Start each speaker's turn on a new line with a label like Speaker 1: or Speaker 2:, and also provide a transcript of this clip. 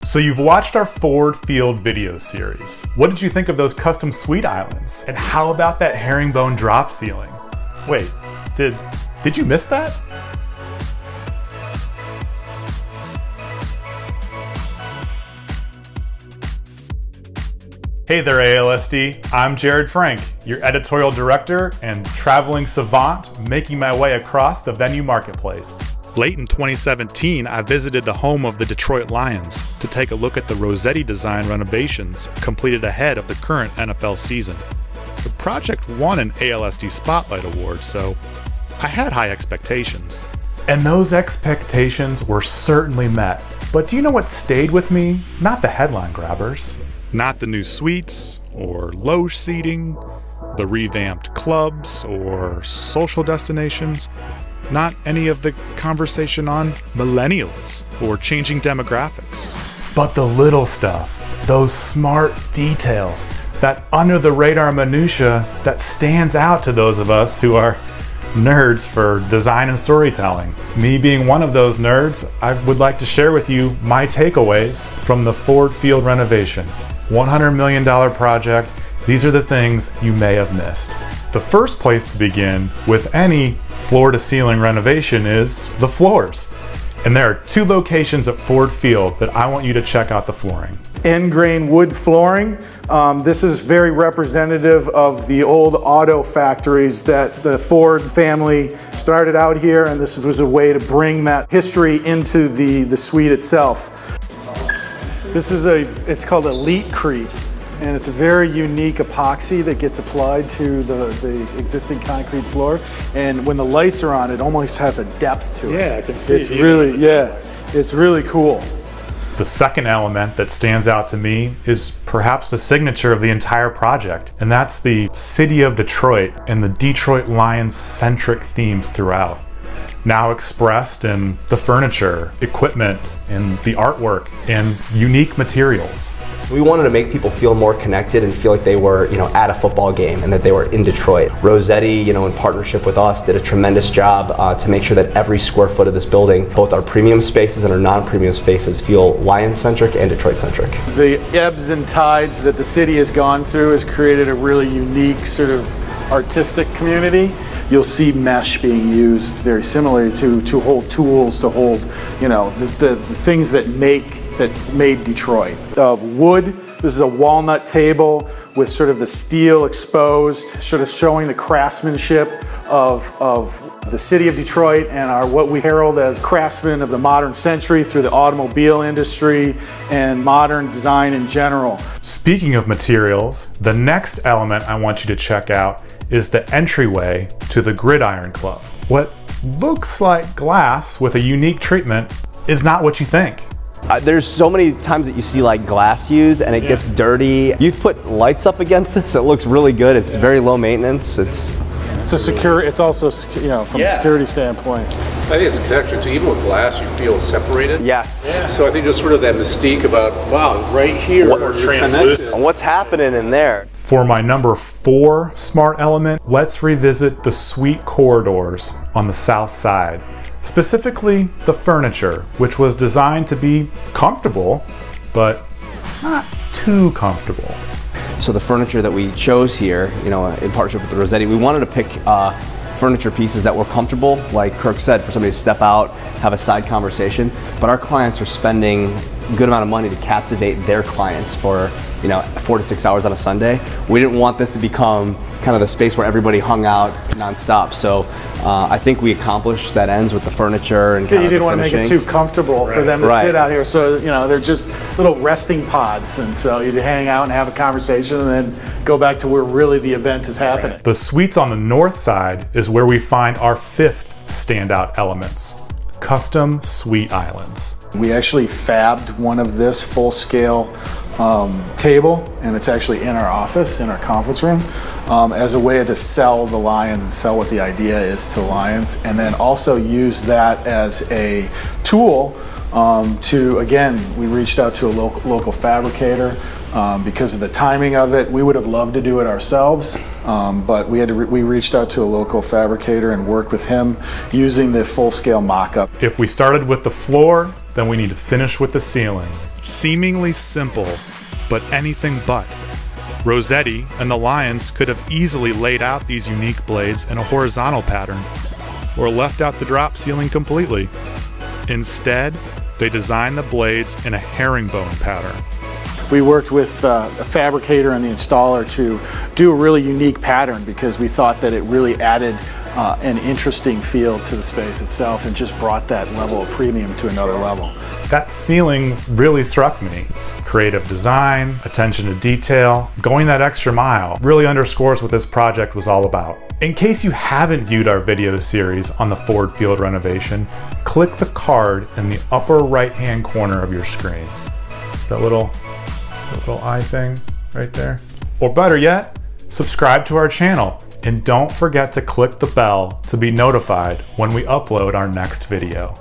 Speaker 1: So you've watched our Ford Field video series. What did you think of those custom suite islands? And how about that herringbone drop ceiling? Wait, did you miss that? Hey there, ALSD. I'm Jared Frank, your editorial director and traveling savant making my way across the venue marketplace. Late in 2017, I visited the home of the Detroit Lions to take a look at the Rossetti design renovations completed ahead of the current NFL season. The project won an ALSD Spotlight Award, so I had high expectations. And those expectations were certainly met. But do you know what stayed with me? Not the headline grabbers. Not the new suites, or loge seating, the revamped clubs, or social destinations. Not any of the conversation on millennials or changing demographics. But the little stuff, those smart details, that under-the-radar minutia that stands out to those of us who are nerds for design and storytelling. Me being one of those nerds, I would like to share with you my takeaways from the Ford Field renovation. $100 million project. These are the things you may have missed. The first place to begin with any floor-to-ceiling renovation is the floors. And there are two locations at Ford Field that I want you to check out the flooring.
Speaker 2: End-grain wood flooring. This is very representative of the old auto factories that the Ford family started out here, and this was a way to bring that history into the suite itself. This is it's called a Leek Creek, and it's a very unique epoxy that gets applied to the existing concrete floor. And when the lights are on, it almost has a depth to it.
Speaker 1: Yeah, I can see
Speaker 2: it's it's really cool.
Speaker 1: The second element that stands out to me is perhaps the signature of the entire project, and that's the city of Detroit and the Detroit Lions-centric themes throughout, now expressed in the furniture, equipment, and the artwork, and unique materials.
Speaker 3: We wanted to make people feel more connected and feel like they were, at a football game and that they were in Detroit. Rossetti, in partnership with us, did a tremendous job to make sure that every square foot of this building, both our premium spaces and our non-premium spaces, feel Lion-centric and Detroit-centric.
Speaker 2: The ebbs and tides that the city has gone through has created a really unique sort of artistic community. You'll see mesh being used very similarly to hold tools, to hold, the things that made Detroit. Of wood, this is a walnut table with sort of the steel exposed, sort of showing the craftsmanship of the city of Detroit and what we herald as craftsmen of the modern century through the automobile industry and modern design in general.
Speaker 1: Speaking of materials, the next element I want you to check out is the entryway to the Gridiron Club. What looks like glass with a unique treatment is not what you think.
Speaker 3: There's so many times that you see glass used and it gets dirty. You put lights up against this, it looks really good. It's very low maintenance.
Speaker 2: It's a secure. It's also, from a security standpoint.
Speaker 4: I think it's a connection too. Even with glass, you feel separated.
Speaker 3: Yes.
Speaker 4: Yeah. So I think just sort of that mystique about, wow, right here.
Speaker 1: We're translucent.
Speaker 3: What's happening in there?
Speaker 1: For my number 4 smart element, let's revisit the suite corridors on the south side. Specifically, the furniture, which was designed to be comfortable, but not too comfortable.
Speaker 3: So the furniture that we chose here, in partnership with the Rossetti, we wanted to pick furniture pieces that were comfortable, like Kirk said, for somebody to step out, have a side conversation. But our clients are spending a good amount of money to captivate their clients for 4 to 6 hours on a Sunday. We didn't want this to become kind of the space where everybody hung out nonstop. So I think we accomplished that ends with the furniture and
Speaker 2: you didn't want to make it too comfortable for them to sit out here. So they're just little resting pods, and so you'd hang out and have a conversation, and then go back to where really the event is happening.
Speaker 1: The suites on the north side is where we find our 5th standout elements: custom suite islands.
Speaker 2: We actually fabbed one of this full-scale table, and it's actually in our office, in our conference room, as a way to sell the Lions and sell what the idea is to Lions, and then also use that as a tool we reached out to a local fabricator. Because of the timing of it, we would have loved to do it ourselves, but we reached out to a local fabricator and worked with him using the full-scale mock-up.
Speaker 1: If we started with the floor, then we need to finish with the ceiling. Seemingly simple, but anything but. Rossetti and the Lions could have easily laid out these unique blades in a horizontal pattern, or left out the drop ceiling completely. Instead, they designed the blades in a herringbone pattern.
Speaker 2: We worked with a fabricator and the installer to do a really unique pattern because we thought that it really added an interesting feel to the space itself and just brought that level of premium to another level.
Speaker 1: That ceiling really struck me. Creative design, attention to detail, going that extra mile really underscores what this project was all about. In case you haven't viewed our video series on the Ford Field renovation, click the card in the upper right-hand corner of your screen. That little eye thing right there. Or better yet, subscribe to our channel and don't forget to click the bell to be notified when we upload our next video.